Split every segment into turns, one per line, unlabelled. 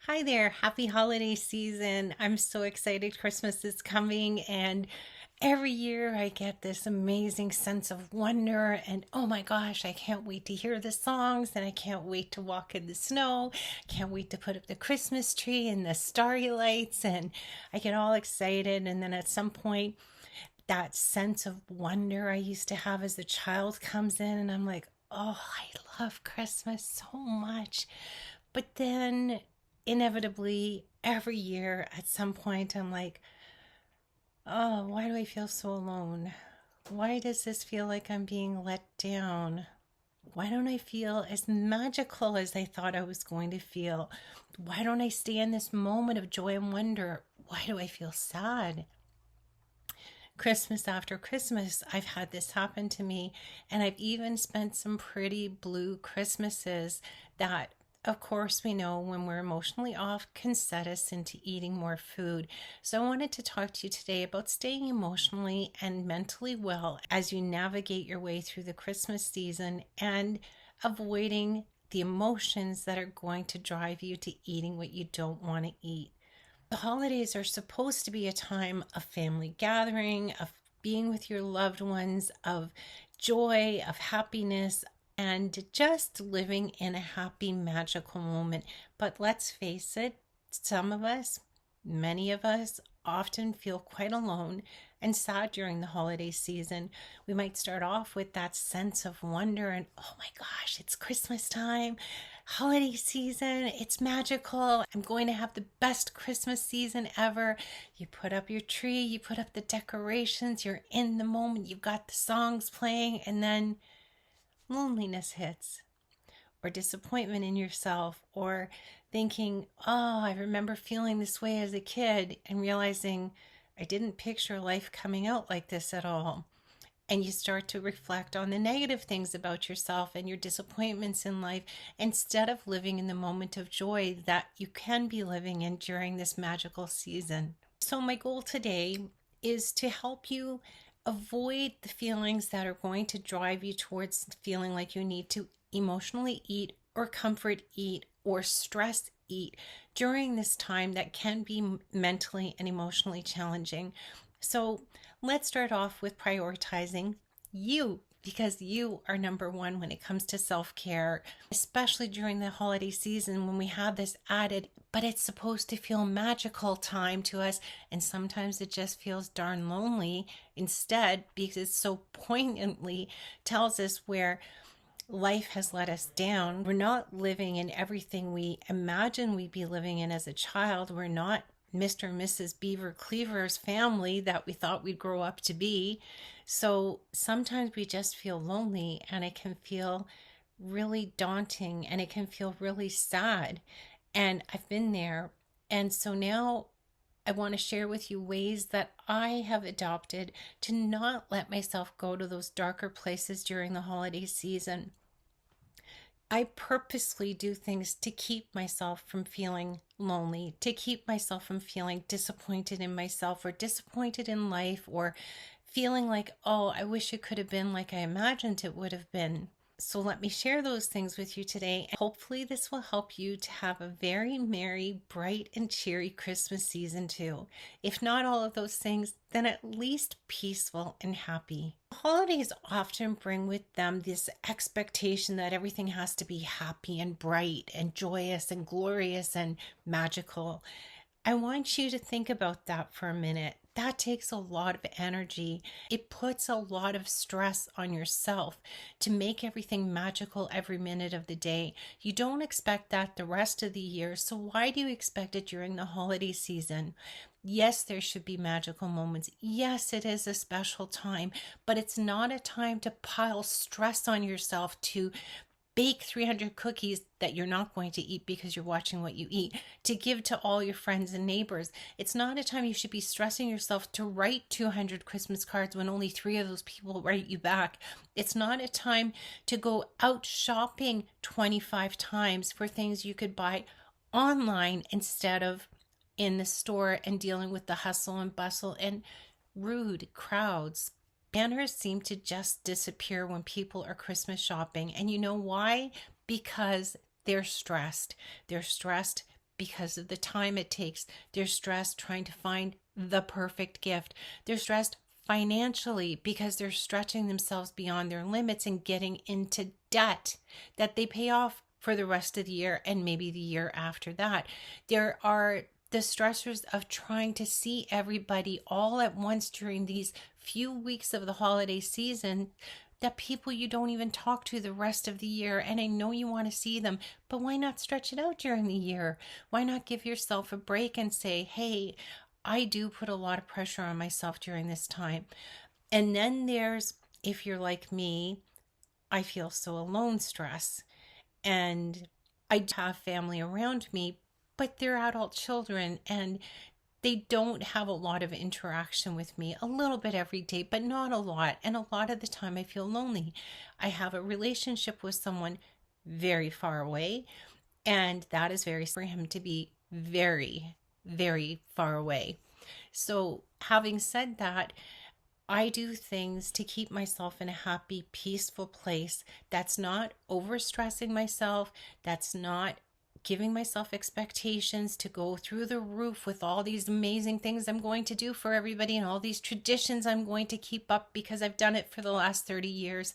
Hi there. Happy holiday season. I'm so excited. Christmas is coming, and every year I get this amazing sense of wonder. And oh my gosh, I can't wait to hear the songs, and I can't wait to walk in the snow. Can't wait to put up the Christmas tree and the starry lights. And I get all excited. And then at some point, that sense of wonder I used to have as a child comes in, and I'm like, oh, I love Christmas so much. But then inevitably, every year at some point, I'm like, oh, why do I feel so alone? Why does this feel like I'm being let down? Why don't I feel as magical as I thought I was going to feel? Why don't I stay in this moment of joy and wonder? Why do I feel sad? Christmas after Christmas, I've had this happen to me, and I've even spent some pretty blue Christmases that, of course, we know when we're emotionally off can set us into eating more food. So I wanted to talk to you today about staying emotionally and mentally well as you navigate your way through the Christmas season and avoiding the emotions that are going to drive you to eating what you don't want to eat. The holidays are supposed to be a time of family gathering, of being with your loved ones, of joy, of happiness, and just living in a happy, magical moment. But let's face it, some of us, many of us, often feel quite alone and sad during the holiday season. We might start off with that sense of wonder and, oh my gosh, it's Christmas time, holiday season, it's magical. I'm going to have the best Christmas season ever. You put up your tree, you put up the decorations, you're in the moment, you've got the songs playing, and then loneliness hits, or disappointment in yourself, or thinking, oh, I remember feeling this way as a kid, and realizing I didn't picture life coming out like this at all. And you start to reflect on the negative things about yourself and your disappointments in life instead of living in the moment of joy that you can be living in during this magical season. So, my goal today is to help you avoid the feelings that are going to drive you towards feeling like you need to emotionally eat or comfort eat or stress eat during this time that can be mentally and emotionally challenging. So let's start off with prioritizing you, because you are number one when it comes to self-care, especially during the holiday season when we have this added, but it's supposed to feel magical time to us. And sometimes it just feels darn lonely instead, because it so poignantly tells us where life has let us down. We're not living in everything we imagine we'd be living in as a child. We're not Mr. and Mrs. Beaver Cleaver's family that we thought we'd grow up to be. So sometimes we just feel lonely, and it can feel really daunting, and it can feel really sad. And I've been there. And so now I want to share with you ways that I have adopted to not let myself go to those darker places during the holiday season. I purposely do things to keep myself from feeling lonely, to keep myself from feeling disappointed in myself or disappointed in life, or feeling like, oh, I wish it could have been like I imagined it would have been. So let me share those things with you today. Hopefully this will help you to have a very merry, bright, and cheery Christmas season too. If not all of those things, then at least peaceful and happy. Holidays often bring with them this expectation that everything has to be happy and bright and joyous and glorious and magical. I want you to think about that for a minute. That takes a lot of energy. It puts a lot of stress on yourself to make everything magical every minute of the day. You don't expect that the rest of the year, so why do you expect it during the holiday season? Yes, there should be magical moments. Yes, it is a special time, but it's not a time to pile stress on yourself to bake 300 cookies that you're not going to eat because you're watching what you eat, to give to all your friends and neighbors. It's not a time you should be stressing yourself to write 200 Christmas cards when only 3 of those people write you back. It's not a time to go out shopping 25 times for things you could buy online instead of in the store and dealing with the hustle and bustle and rude crowds. Banners seem to just disappear when people are Christmas shopping. And you know why? Because they're stressed. They're stressed because of the time it takes. They're stressed trying to find the perfect gift. They're stressed financially because they're stretching themselves beyond their limits and getting into debt that they pay off for the rest of the year and maybe the year after that. There are the stressors of trying to see everybody all at once during these few weeks of the holiday season, that people you don't even talk to the rest of the year. And I know you want to see them, but why not stretch it out during the year? Why not give yourself a break and say, hey, I do put a lot of pressure on myself during this time. And then there's, if you're like me, I feel so alone stress. And I have family around me, but they're adult children and they don't have a lot of interaction with me, a little bit every day, but not a lot. And a lot of the time I feel lonely. I have a relationship with someone very far away, and that is very for him to be very, very far away. So having said that, I do things to keep myself in a happy, peaceful place that's not overstressing myself, that's not giving myself expectations to go through the roof with all these amazing things I'm going to do for everybody and all these traditions I'm going to keep up because I've done it for the last 30 years.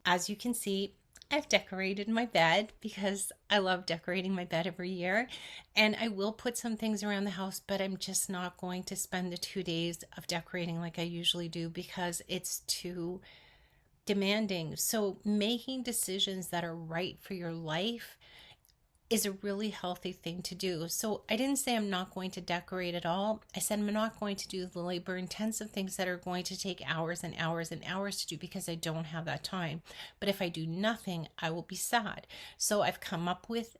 As you can see, I've decorated my bed because I love decorating my bed every year. And I will put some things around the house, but I'm just not going to spend the 2 days of decorating like I usually do because it's too demanding. So making decisions that are right for your life is a really healthy thing to do. So I didn't say I'm not going to decorate at all. I said I'm not going to do the labor intensive things that are going to take hours and hours and hours to do because I don't have that time. But if I do nothing, I will be sad. So I've come up with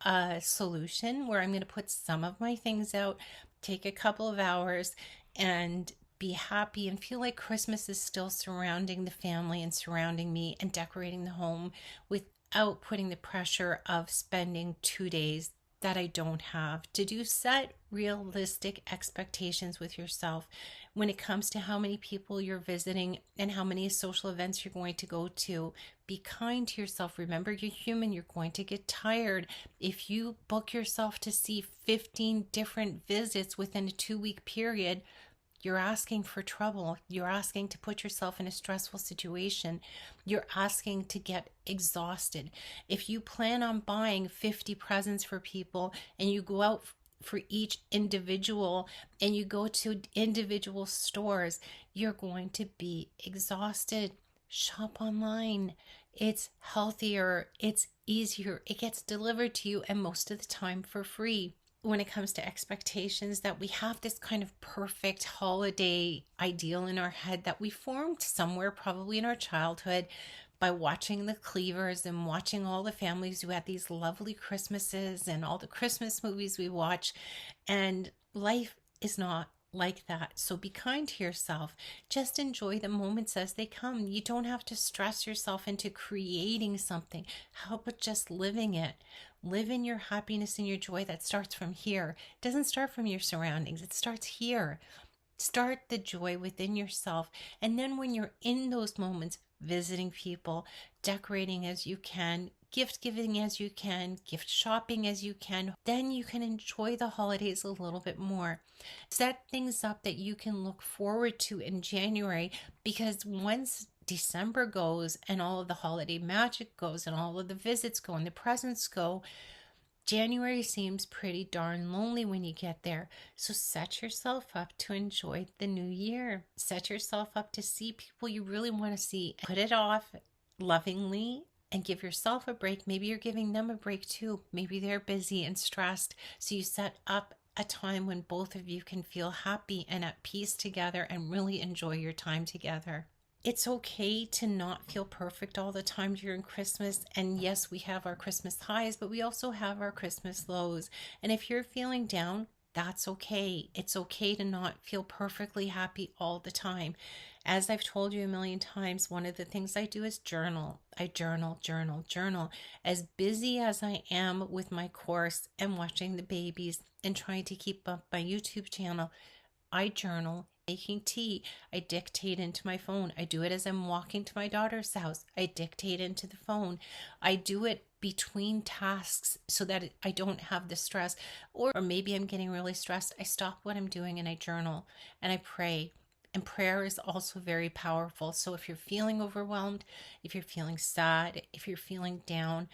a solution where I'm going to put some of my things out, take a couple of hours, and be happy and feel like Christmas is still surrounding the family and surrounding me and decorating the home without putting the pressure of spending 2 days that I don't have to do. Set realistic expectations with yourself when it comes to how many people you're visiting and how many social events you're going to go to. Be kind to yourself. Remember, you're human. You're going to get tired. If you book yourself to see 15 different visits within a 2-week period, you're asking for trouble. You're asking to put yourself in a stressful situation. You're asking to get exhausted. If you plan on buying 50 presents for people and you go out for each individual and you go to individual stores, you're going to be exhausted. Shop online. It's healthier. It's easier. It gets delivered to you, and most of the time for free. When it comes to expectations, that we have this kind of perfect holiday ideal in our head that we formed somewhere probably in our childhood by watching the Cleavers and watching all the families who had these lovely Christmases and all the Christmas movies we watch. And life is not like that. So be kind to yourself. Just enjoy the moments as they come. You don't have to stress yourself into creating something. How about just living it? Live in your happiness and your joy that starts from here. It doesn't start from your surroundings. It starts here. Start the joy within yourself. And then when you're in those moments, visiting people, decorating as you can, gift giving as you can, gift shopping as you can, then you can enjoy the holidays a little bit more. Set things up that you can look forward to in January, because once December goes and all of the holiday magic goes and all of the visits go and the presents go, January seems pretty darn lonely when you get there. So set yourself up to enjoy the new year. Set yourself up to see people you really want to see. Put it off lovingly and give yourself a break. Maybe you're giving them a break too. Maybe they're busy and stressed. So you set up a time when both of you can feel happy and at peace together and really enjoy your time together. It's okay to not feel perfect all the time during Christmas. And yes, we have our Christmas highs, but we also have our Christmas lows. And if you're feeling down, that's okay. It's okay to not feel perfectly happy all the time. As I've told you a million times, one of the things I do is journal. I journal. As busy as I am with my course and watching the babies and trying to keep up my YouTube channel, I journal. Making tea, I dictate into my phone. I do it as I'm walking to my daughter's house. I dictate into the phone. I do it between tasks so that I don't have the stress. Or maybe I'm getting really stressed. I stop what I'm doing and I journal and I pray. And prayer is also very powerful. So if you're feeling overwhelmed, if you're feeling sad, if you're feeling down,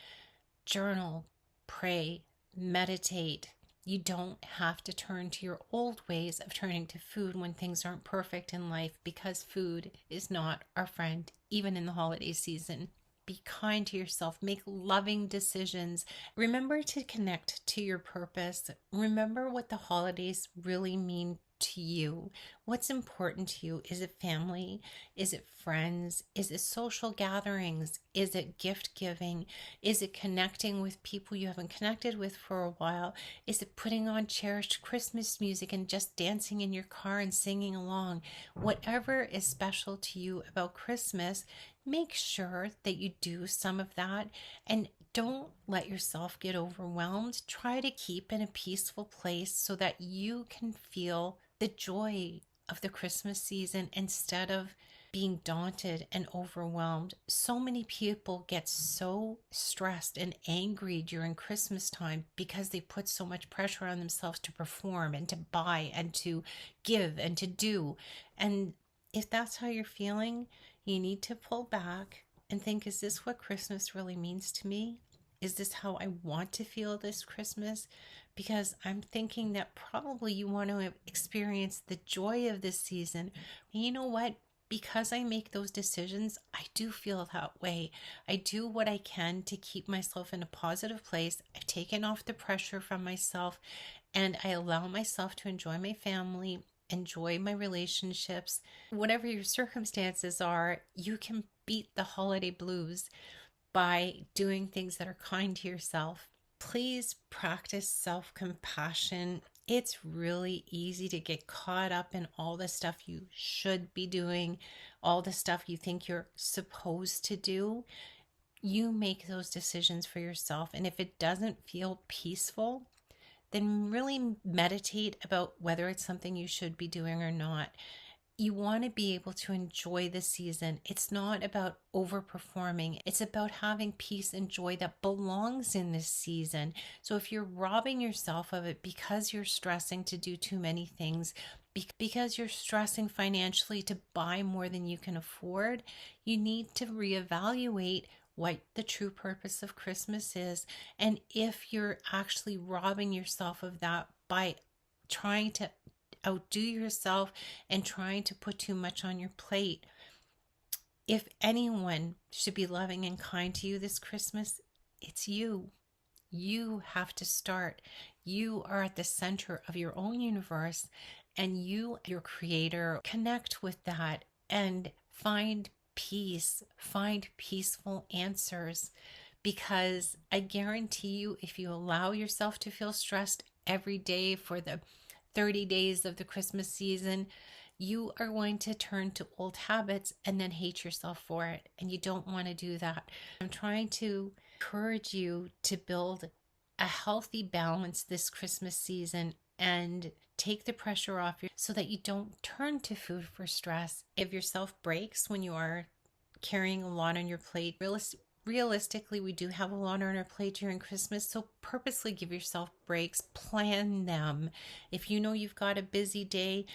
journal, pray, meditate. You don't have to turn to your old ways of turning to food when things aren't perfect in life, because food is not our friend, even in the holiday season. Be kind to yourself. Make loving decisions. Remember to connect to your purpose. Remember what the holidays really mean to you. What's important to you? Is it family? Is it friends? Is it social gatherings? Is it gift giving? Is it connecting with people you haven't connected with for a while? Is it putting on cherished Christmas music and just dancing in your car and singing along? Whatever is special to you about Christmas, make sure that you do some of that, and don't let yourself get overwhelmed. Try to keep in a peaceful place so that you can feel the joy of the Christmas season instead of being daunted and overwhelmed. So many people get so stressed and angry during Christmas time because they put so much pressure on themselves to perform and to buy and to give and to do. And if that's how you're feeling, you need to pull back and think, is this what Christmas really means to me? Is this how I want to feel this Christmas? Because I'm thinking that probably you want to experience the joy of this season. And you know what? Because I make those decisions, I do feel that way. I do what I can to keep myself in a positive place. I've taken off the pressure from myself, and I allow myself to enjoy my family, enjoy my relationships. Whatever your circumstances are, you can beat the holiday blues by doing things that are kind to yourself. Please practice self-compassion. It's really easy to get caught up in all the stuff you should be doing, all the stuff you think you're supposed to do. You make those decisions for yourself. And if it doesn't feel peaceful, then really meditate about whether it's something you should be doing or not. You want to be able to enjoy the season. It's not about overperforming. It's about having peace and joy that belongs in this season. So if you're robbing yourself of it because you're stressing to do too many things, because you're stressing financially to buy more than you can afford, you need to reevaluate what the true purpose of Christmas is. And if you're actually robbing yourself of that by trying to outdo yourself and trying to put too much on your plate. If anyone should be loving and kind to you this Christmas, it's you. You have to start. You are at the center of your own universe, and you, your creator, connect with that and find peace, find peaceful answers. Because I guarantee you, if you allow yourself to feel stressed every day for the 30 days of the Christmas season, you are going to turn to old habits and then hate yourself for it. And you don't want to do that. I'm trying to encourage you to build a healthy balance this Christmas season and take the pressure off so that you don't turn to food for stress. Give yourself breaks when you are carrying a lot on your plate. Realistically, we do have a lot on our plate during Christmas, so purposely give yourself breaks. Plan them. If you know you've got a busy day,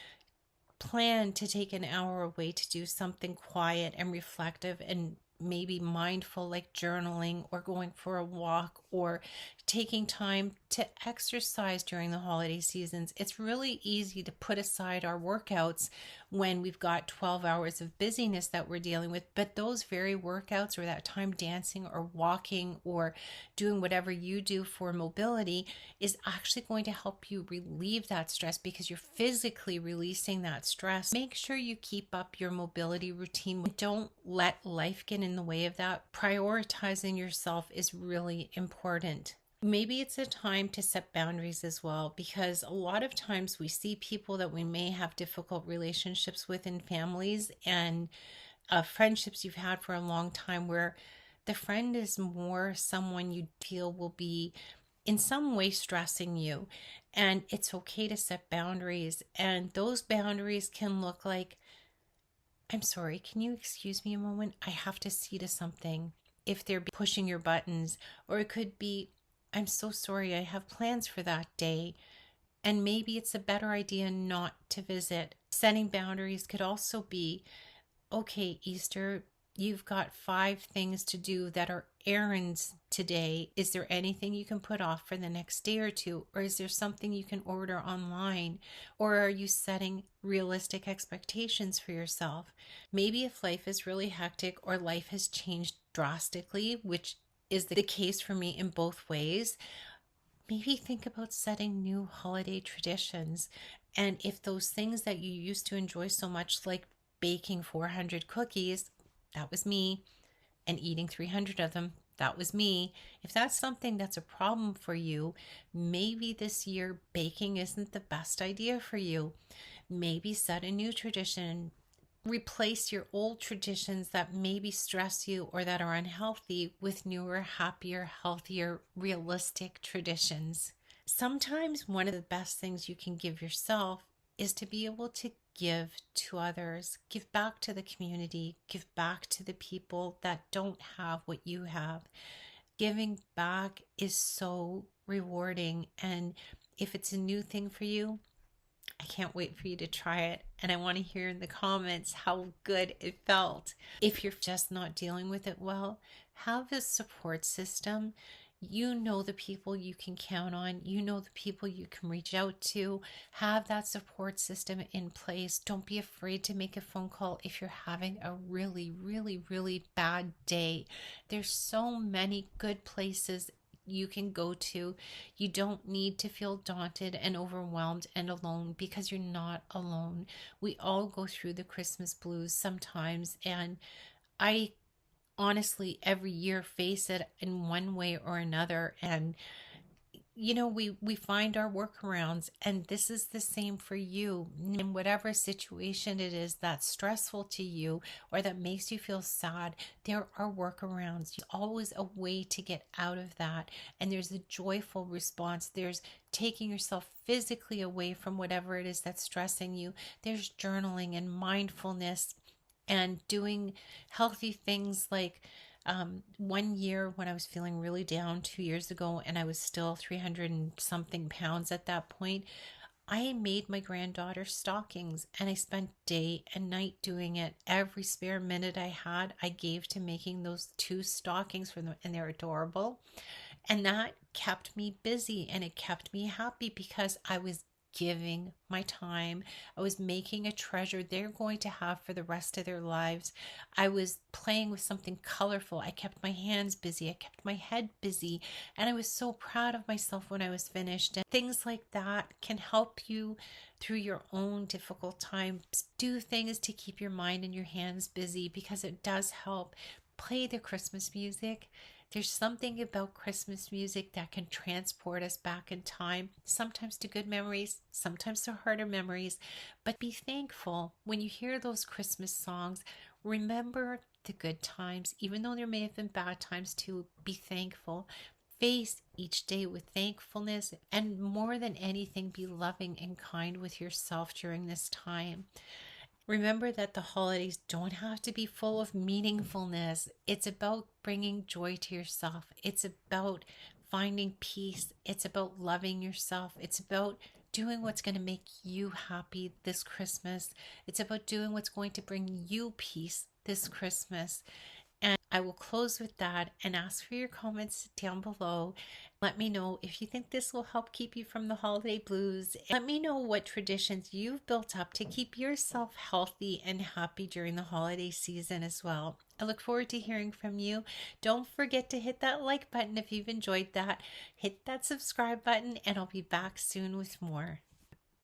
plan to take an hour away to do something quiet and reflective and maybe mindful, like journaling or going for a walk or taking time to exercise during the holiday seasons. It's really easy to put aside our workouts when we've got 12 hours of busyness that we're dealing with, but those very workouts or that time dancing or walking or doing whatever you do for mobility is actually going to help you relieve that stress because you're physically releasing that stress. Make sure you keep up your mobility routine. Don't let life get in the way of that. Prioritizing yourself is really important. Maybe it's a time to set boundaries as well, because a lot of times we see people that we may have difficult relationships with in families and friendships you've had for a long time, where the friend is more someone you feel will be in some way stressing you. And it's okay to set boundaries. And those boundaries can look like, I'm sorry, can you excuse me a moment? I have to see to something. if they're pushing your buttons, or it could be, I'm so sorry, I have plans for that day. And maybe it's a better idea not to visit. Setting boundaries could also be, okay, Easter, you've got 5 things to do that are errands today. Is there anything you can put off for the next day or two? Or is there something you can order online? Or are you setting realistic expectations for yourself? Maybe if life is really hectic or life has changed drastically, which is the case for me in both ways, maybe think about setting new holiday traditions. And if those things that you used to enjoy so much, like baking 400 cookies, that was me, and eating 300 of them, that was me. If that's something that's a problem for you, maybe this year baking isn't the best idea for you. Maybe set a new tradition. Replace your old traditions that maybe stress you or that are unhealthy with newer, happier, healthier, realistic traditions. Sometimes one of the best things you can give yourself is to be able to give to others, give back to the community, give back to the people that don't have what you have. Giving back is so rewarding. And if it's a new thing for you, I can't wait for you to try it. And I want to hear in the comments how good it felt. If you're just not dealing with it well, have a support system. You know the people you can count on. You know the people you can reach out to. Have that support system in place. Don't be afraid to make a phone call if you're having a really, really, really bad day. There's so many good places you can go to. You don't need to feel daunted and overwhelmed and alone, because you're not alone. We all go through the Christmas blues sometimes, and I honestly every year face it in one way or another. And we find our workarounds, and this is the same for you. In whatever situation it is that's stressful to you or that makes you feel sad, there are workarounds. There's always a way to get out of that. And there's a joyful response. There's taking yourself physically away from whatever it is that's stressing you. There's journaling and mindfulness and doing healthy things like one year when I was feeling really down 2 years ago, and I was still 300 and something pounds at that point, I made my granddaughter stockings, and I spent day and night doing it. Every spare minute I had, I gave to making those 2 stockings for them, and they're adorable. And that kept me busy, and it kept me happy because I was giving my time. I was making a treasure they're going to have for the rest of their lives. I was playing with something colorful. I kept my hands busy. I kept my head busy. And I was so proud of myself when I was finished. And things like that can help you through your own difficult times. Do things to keep your mind and your hands busy, because it does help. Play the Christmas music. There's something about Christmas music that can transport us back in time, sometimes to good memories, sometimes to harder memories. But be thankful when you hear those Christmas songs. Remember the good times, even though there may have been bad times too. Be thankful. Face each day with thankfulness, and more than anything, be loving and kind with yourself during this time. Remember that the holidays don't have to be full of meaningfulness. It's about bringing joy to yourself. It's about finding peace. It's about loving yourself. It's about doing what's going to make you happy this Christmas. It's about doing what's going to bring you peace this Christmas. And I will close with that and ask for your comments down below. Let me know if you think this will help keep you from the holiday blues. Let me know what traditions you've built up to keep yourself healthy and happy during the holiday season as well. I look forward to hearing from you. Don't forget to hit that like button if you've enjoyed that. Hit that subscribe button, and I'll be back soon with more.